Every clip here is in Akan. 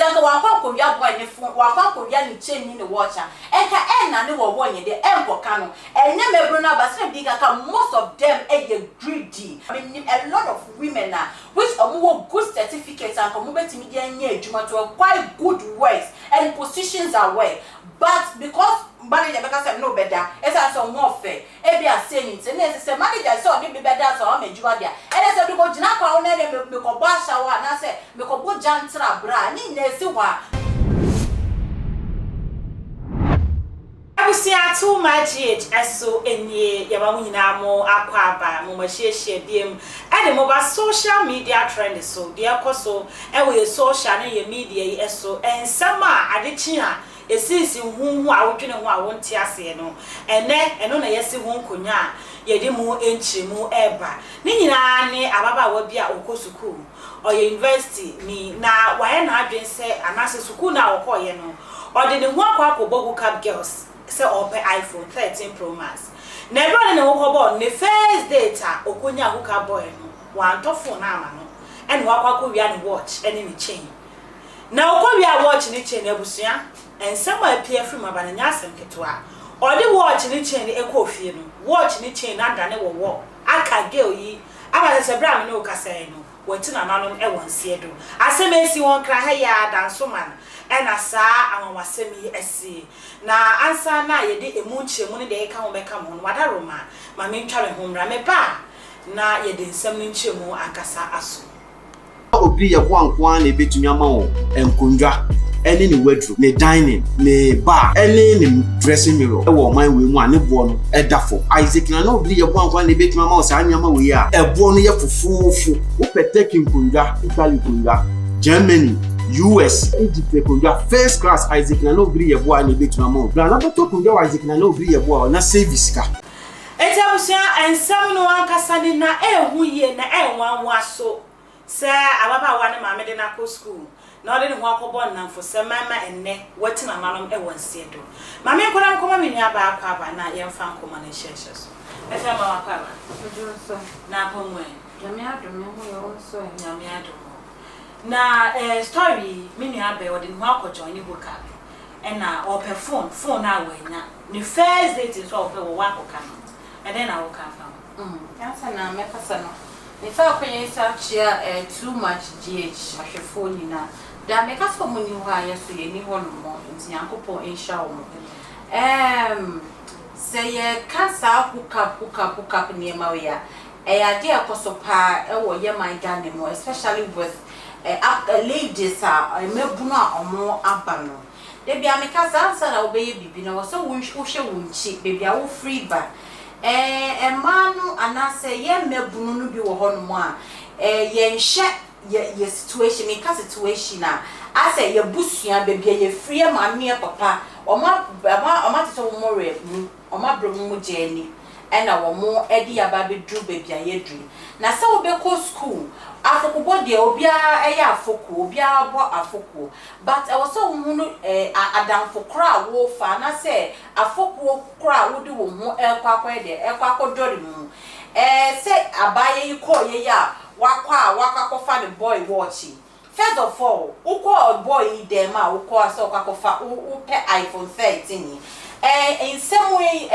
Sanka wakwa ko wia boy ne phone wakwa ko wia ne chain ni watch enka na ne wo wo nye de enko ka no enye mebru na ba se bi ka most of them greedy. I mean a lot of women now which are good certificates and come betimi dey anya adwuma to quite good works and positions are well, but because manager make say no better esa so more fair e be saying it na say manager so dey be better so am adwuma dia e say do go gina kwa na me ko bo ashawa na say me ko bo jantra bra ni na esi wa abusia too much age eso enye yaba munyina mo akwaba mo mahihie biem ade mo ba social media trend so de akoso e we social na ye media eso ensama adechi a esisi hunhu a wodwene ho a wonte ase no eno na yesi ho nkonya ye de mu enchiremu eba ni nyina ne ababa wa bia okosuku oye university ni na waye na adwen se anase suku na okoye no ode ne ho akwa kobogu cap girls se open iPhone 13 Pro Max na ebe ne ho kobo ne first data okonya ho ka boy no wan to phone na ama no ene wakwa ko wia ne watch ene ne chain na okowia watch ne chain abusua ensema apia free mabana nyasem ketwa odi watch ni chain ekofie no watch ni chain adane wo aka girl yi aba se bra me no kasai no watina nanom e wonse do asemesi won kra ha ya Dansoman ena saa anwasemi esi na ansa na yede emu nchemu ne de eka ho beka mo no wadaroma ma me ntware ho mra me ba na yede nsem ne nchemu akasa aso obi ye kwankwan na ebetumi ama wo enkonwa ene ni wardrobe ne dining ne bar ene ni dressing mirror e wo man we mu ane bo no e dafo Isaac na obi ye kwankwan na ebetumi ama wo sa anyama we ya e bo no ye fufufu wo peteki nkonwa Italy konwa Germany US Egypt konwa first class Isaac na obi ye bo na ebetumi ama wo na beto konwa Isaac na obi ye bo na service ka etabusia ensam no ankasa ni na ehu ye na enwanwa so se ababa wa ne maame de na ko school na ode ne ho akobọ nnamfo se mama enne watina nanom e wonse do maame nkora nkoma menu aba akwa na yemfa nkoma na hyehye so efa ma akwa ba so na pomwe nyame adom ho yo so nyame adom na story menu aba ode ne ho akọjọ ni boka na o phone na wanya ni first date so o pe wo akoka no and then I will come answer na me kasa no if I can say too much GH mahwefo nyina da me kasa mo ni ho ayeso ye ni ho no mo nti yankopon insha Allah say ye kasa hook up near ma we ya ade akoso pa e wo ye man Ghana mo especially with ladies mebu na omo aba no de bia me kasa answer na obeye bibi na wo so wo hwe wonchi be bia wo free ba manu anase ye mebunu no bi wo hono mo a ye nhye ye situation me ka situation na ase ye busua be bia ye free ma me papa oma tete wo mo re mu oma bro mu jeni ena wo mo edi aba be dru be bia ye dru na se wo be ko school afokubo de obia eya afoku obia bo afoku but e was so hunu adamfo kra wo fa na se afoku kra wo de wo ho ekwakwa de ekwakodori mu se abaye yi ko ye ya wakwa fa the boy watching first of all uko boy dem a uko aso kwakofa upe iPhone 13 in some way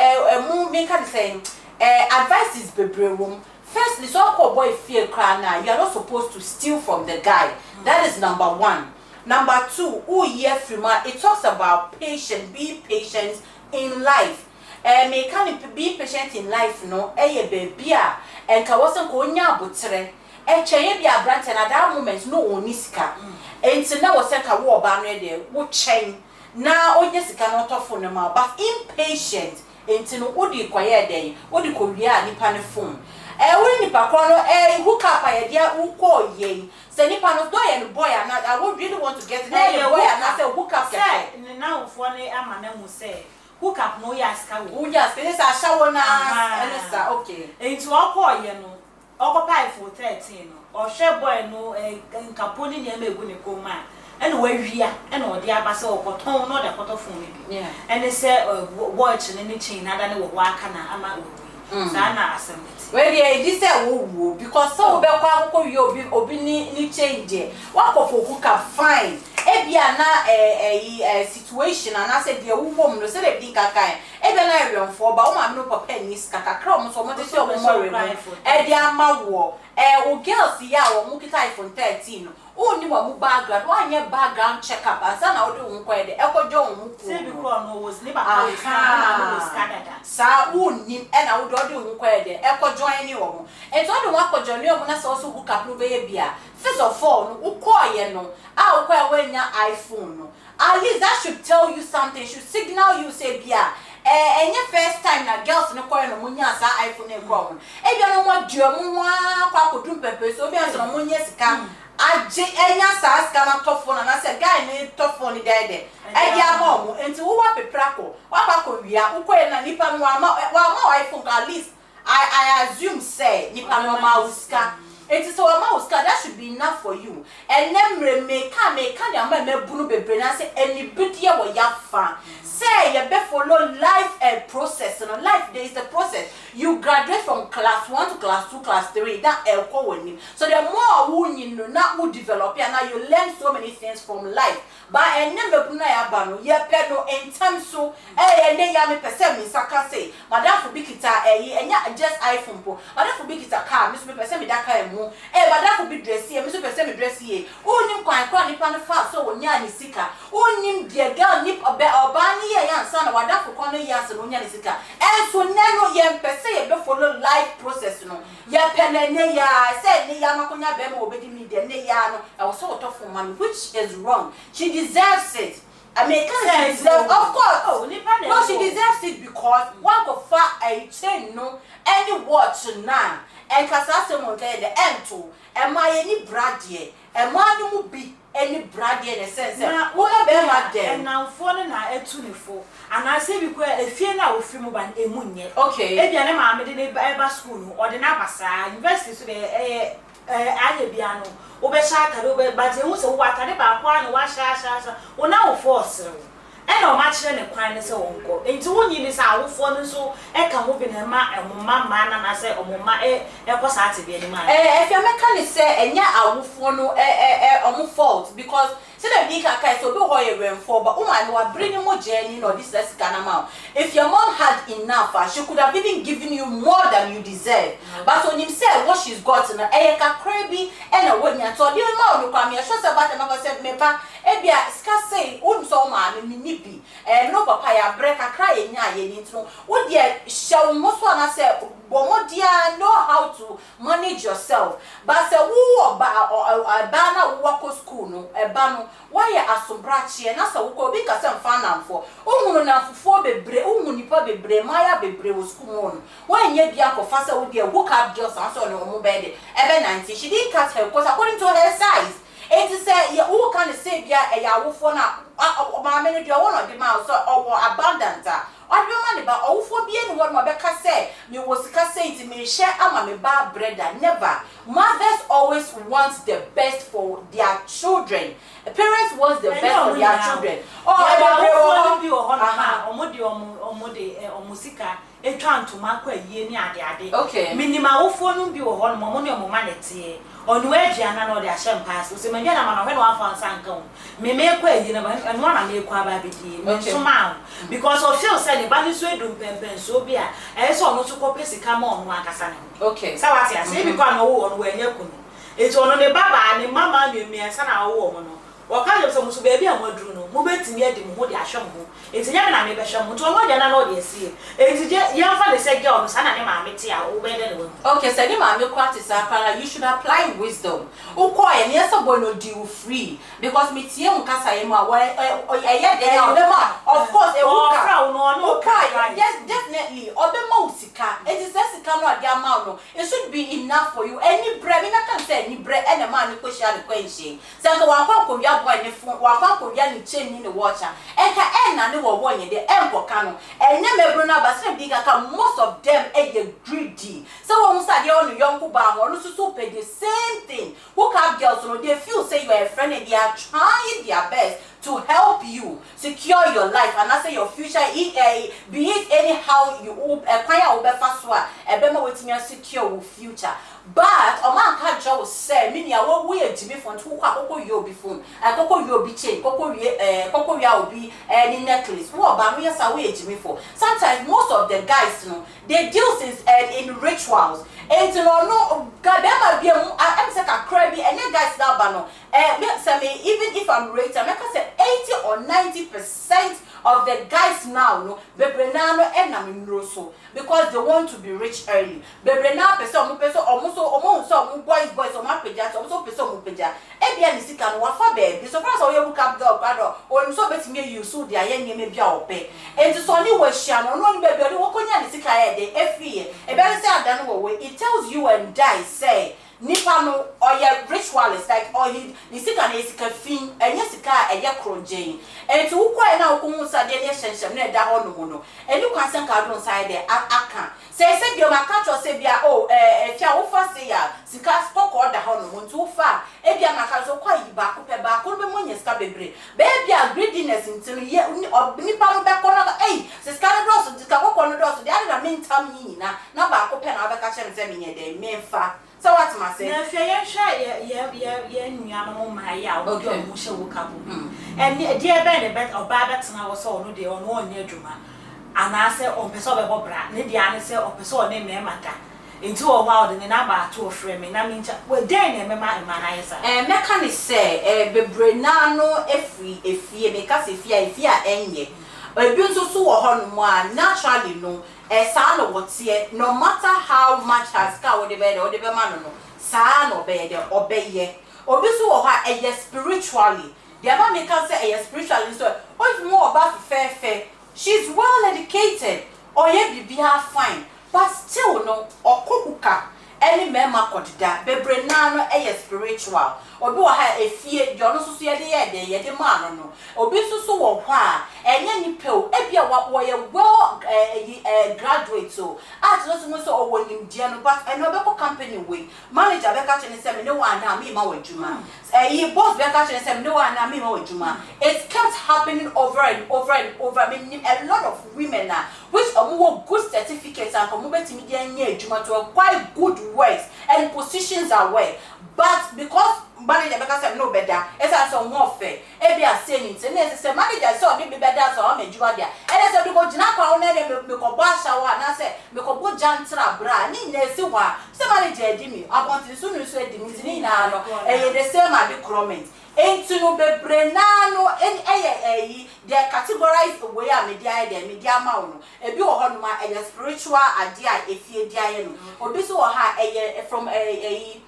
mu make can say advice is bebre room. Firstly, so boy feel cry now. You are not supposed to steal from the guy. That is number one. Number two, it talks about patience. Be patient in life. Me can be patient in life, no. Baby, and kawasan konya butre. Cheye bi abrante na that moment no oniska. Enti na wose ka wo ba no de wo chen. Na onye sika no tofo no ma, but impatient. Enti no odi kwaye den, odi ko wia nipa ne phone. We nipa kono hook up idea uko ye se nipa no do ye no boy and I would really want to get to know boy and I say hook up say now for ne ama na mu say hook up no yaska wo just finish a shower na Elisa okay into akọ ye no occupy for 13 no o hwe boy no nkaponi ne egu ne koma and we wia and o de aba say okoton no de koto phone bi yeah and say watch ne chain na da ne wo aka na ama sana asem where this say wo because so be kwa akoko wi obi ni change wa ko hook up fine ebia na situation and I said the woman no say the big kakai ebe na ewemfo ba o ma no papa ni kakakra o so mo de se o mo re e dia amawo o girls ya o mu kita iPhone 13 no o ni wa mu background wa anye background check up asa na o de wo kwa de e ko jo wo mu ko say because no was ni papa was Canada sa o ni e na o de wo kwa de e ko join ni wo mo e to de wa ko join ni wo na so so hook up no be bia first of all no wo ko ye no a wo kwa we nya iPhone no at least that should tell you something, should signal you say bia and your first time na girls no call no munya sa iPhone e gro e bia no mo dio mo kwa ko dum pepe so bia so munya sika aje enya sa sika na top phone na say guy ni top phone dey dey e dia mo enti wo wa pepra ko wa kwa ko wia wo ko na nipa no wa ma iPhone at least I assume say nipa no ma uska. It is our mouse that should be enough for you. And then make a man bunu bebre na say any bit ya wo ya fa. Say you be follow life process. No life there is a process. You graduate from class 1 to class 2, class 3. That elko when so the more you know now who develop and now you learn so many things from life. But and never buna ya bano ye pedo in time so and then ya me person me saka say madam for big kita and just iPhone po. Madam for big kita car me person me that car but that could be dressy, and Mr. Person dressy. Oh, you can't nipan fast so when you're sika. Oh, you dear girl nip a bed or banny, and son of a duck for corner years and when you're sika. And so now young per se follow life process. No, ya pen and ya said, Niyamakunya Bemo obey me, the Neyano, I was sort of for mommy, which is wrong. She deserves it. I mean, she deserves, of course. Oh, no, she deserves it because one could far a chain, no, any watch now. And Casasa Monte the end to am I any bradie? Am I no be any bradie in a sense? What about them? And now falling at 24. And I say because a fear now of film ban a moon. Okay, if you're a mamma did a school or the Nabasa, university today, Ayabiano, Obeshaka, but they also what I about one wash, or now force. And no match than a kindness or uncle. Into 1 year is our phone so I can move in a man and I say, oh, mamma, a passati be any man. If your mechanic say, and yeah, I will follow a fault because. So the big guy so be what you went for, but you are bringing more journey or this less kind of amount. If your mom had enough, she could have even given you more than you deserve. But when you say what she's gotten, a crabby and a wooden, so you know, you come here, shows about the said, Mepa, Ebia, scarce so man, nippy, and no papaya break a cry in ya, you need to know. Would yet shall most one say, but dear, know how to manage yourself. But say, who about a banner walk school, no, a banner. Why are some brachi and as a woko because I'm fan for Umunaf for bebre, Umunipa bebre, Maya bebre was common. When ye be uncle faster would be a woke up just answer on your bed. Ever 90, she didn't cut her because according to her size. And to say, you all can say, yeah, a yawufona, my manager, one of the mouse or abundant. I remember about all for being what my Becca said. You was saying to me, share a bar bread. Never. Mothers always want the best for their children. Parents want the best for their children. Okay. Minima phone be on money or humanity. On where Gianna or the Asham pass, so many man when one found Sanko. Me make way, you know, and one I make Quababi, because of Phil said the balance way do pen so be I saw no to copy come on one Cassano. Okay, so I say, because no one when you couldn't. It's on the Baba and Mamma, me and son our woman. Or kind of some baby and what drew no, move it to me at the Moody Asham. It's a young man, Basham, to one and another see. It's just young father said, John, son and mamma, okay, so you should apply wisdom. Oh, quiet, yes, a boy no deal free because me young Cassaima, of course, yes, definitely, or the Mosika, it is less come out their mouth. It should be enough for you. Any bread, I can say any bread and a man, you push out the quenching. So, one chain in the water. And can one the emperor cano. And never run up a big account. Most of them are greedy. So when start the young Kuba or also pay the same thing. Woke up girls, they feel say you are a friend and they are trying their best to help you secure your life and I say your future be it anyhow you acquire obefaswa ebema wetimi secure your future. But a man can't just say, "Mini, I will wear Jimmy phone to Coco Yobi phone, a Coco Yobi chain, Coco Yobi any necklace. What about me as I wear Jimmy for?" Sometimes most of the guys, you know, they deal in rituals. And you know, no, God, there might be I'm saying a crabby, and then guys now, but no, even if I'm rated, I'm like I said, 80 or 90% of the guys now, no, Bebrenano and Naminroso, because they want to be rich early. Bebrena person, almost boys, or my pages, also person pager. Ebian is sick and wafa baby. So far, so you look up the brother, or so bet me you so their young may be our pay. And it's only what Shannon, only baby, what can you say? The FE, a better say I don't know way. It tells you and die, say. Nipano or your ritualist like or he nisika nesika fin enye sika eye krojen enti wo kwa na wo mu sa de ne hyenhyem na da ho no mu no eni kwasen ka do side de aka se bi o maka cho se bia o fia wo fa se ya sika spoko da ho no mu nti wo fa e bia maka so kwa yi ba ko pe ba ko be mo nya sika bebre be bia greediness nti no ye nipa no be ko na sika no do so sika ko no do so de ada mentam nyina na ba ko pe na be ka chere se menye de memfa. So what am I saying? If you're shy, yeah, my yaw, okay, Musha will come. And dear Ben, bet or Babette, and I was all no day on one near Juma. And I said, on Pessoa Bobra, Nidiana said, or Pessoa named Mata. Into a wild and a number to a frame, and I mean, well, then, my eyes. And mechanic say, Bebrenano, if ye because if ye any. A beautiful so on one naturally no. A son of what's here, no matter how much has cow the bed or the man, son or bed or obey, or this or her a spiritually. The other make us say a spiritually, so what's more about fair? She's well educated, or yet be her fine, but still no, or kukuka. Any member could that, Bebrenano a spiritual, or do I have a fear, you're not so see the man no, or be so or why, and any pill, Ebia what way a well graduate so. I just so when you Diano, but another company way, manager Becca and say, no one now, me, my Juma. A boss Becca and say, no one now, me, my Juma. It kept happening over and over and over. I mean, a lot of women now, which are more good certificates and community media near Juma to acquire good works and positions are way. But because manager because I'm no better, as I saw more fair, every are saying it's a manager saw me better, so I'm a Juadia. And I said, because Janaka on any Mikobasawa, and I said, Mikobo Jantra Bra, Nina, some manager did me. I want to soon say the Mizinina, and the same I be comment. And to no be Brenano and they are categorized away a media mount. A bio honma a spiritual idea if you diano or this or her from a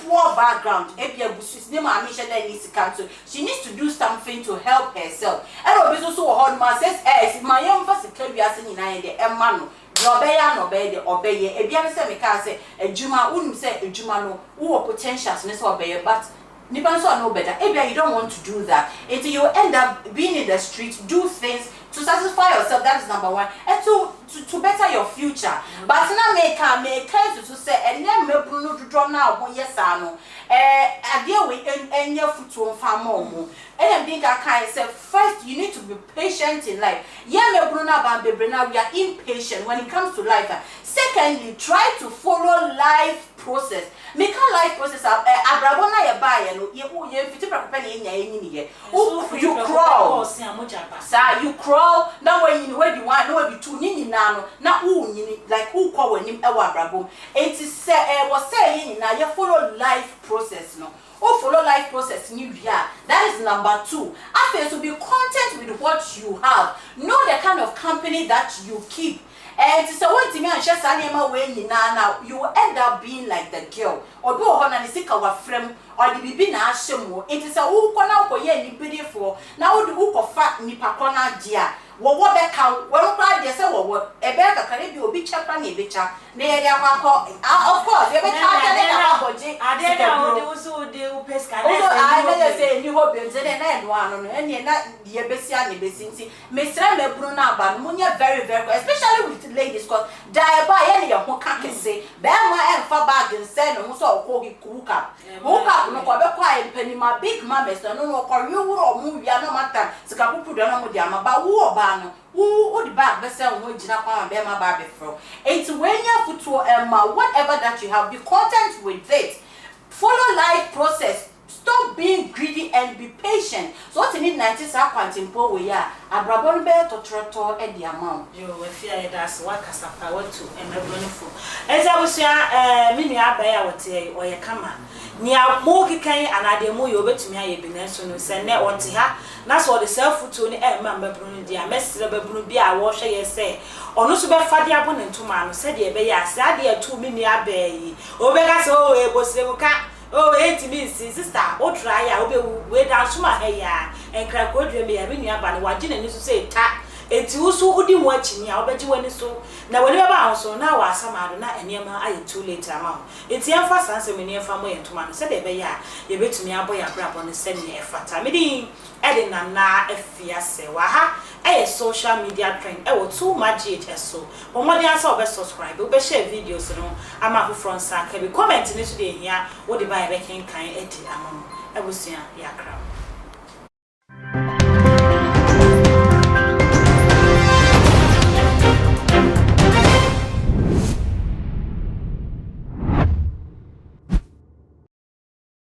poor background. If you have name a mission that needs to cancel, she needs to do something to help herself. And also honma says, as my young first carriers in the Emano. Obey a bianse me can say a Juma wouldn't say a Jumano who potentials in obey, but Nippons are no better. Maybe you don't want to do that until you end up being in the street, do things to satisfy yourself. That is number one, and to better your future. But now make to say, and then me put to draw now. Yes, I know. I deal with any foot to farm more. And I think I can say first you need to be patient in life. Yeah, me Bruna Bambebrina, we are impatient when it comes to life. Secondly, try to follow life process. Make a life process. Abrabona ya buy and you fit you crawl. Sir, you crawl. Now when you where you want, no be two nini nano. Now who like who call when him ewa brabo. It is say was saying now you follow life process no. Oh, follow life process new year. That is number two. After to be content with what you have. Know the kind of company that you keep. And so one thing I just now you will end up being like the girl. Or do a sick our frame or the baby na shemo. It is a who corner for ye ni for now the book of fat ni pakona dia. wo be ka wo kwa de se wo e be ka kare bi obi cha kwa na e be cha na ye ya kwa of course ye be cha de na kwa boji ade na wo de uso de upeska na so I na say ni ho bi nze na e no ano no ene na ye be si ani be si nti me sra me bru na aba no munya very very especially with ladies cause die ba ye ne ye ho ka kese be ma e mfa bag nse no so ko ki kuka kuka no ko be kwa e pani ma big mama so no ko ri wuro mu wi na mata sika pupu do na mu dia ma ba wo ba no wo the bag be say wo gina kwa be ma ba be fro it's when you futuo whatever that you have be content with it follow life process. Stop being greedy and be patient. So what you need 90 seconds in poor way abrabon be to troto e the amount. Yo we fear that's what kasapa what to and for. As I was ya me nua ba ya wote o ye kama. Nia mo kikan anade mo yo betumi aye binenso no se ne wote ha na so the self photo ni e ma mabru ni dia mesre babru bi a wo hwe ye se ono so be fade abo ne ntoma no se de be ya se ade atu me nua ba yi obega so o e bosre mu ka oh, 8 minutes, sister. Oh, try ya. Obe we Dansoman heya. And crack go dream me. Abi niya ba ni wajin ni so say ta. Enti usu udi mu achi ni a obeji wani so. Na wani ba so na wa asama do na enema aye too late ama. Enti amfa sanse me ni amfa mo yentoma no se de be ya. Ye betumi abo ya brabo no se ni efata. Me din ede na afia se wa ha. Social media trend wo too much so omodi answer obe subscribe obe share videos no ama fu from Sakawa comment ni so de hia wo de buy be kan edi amamo ebusua yakra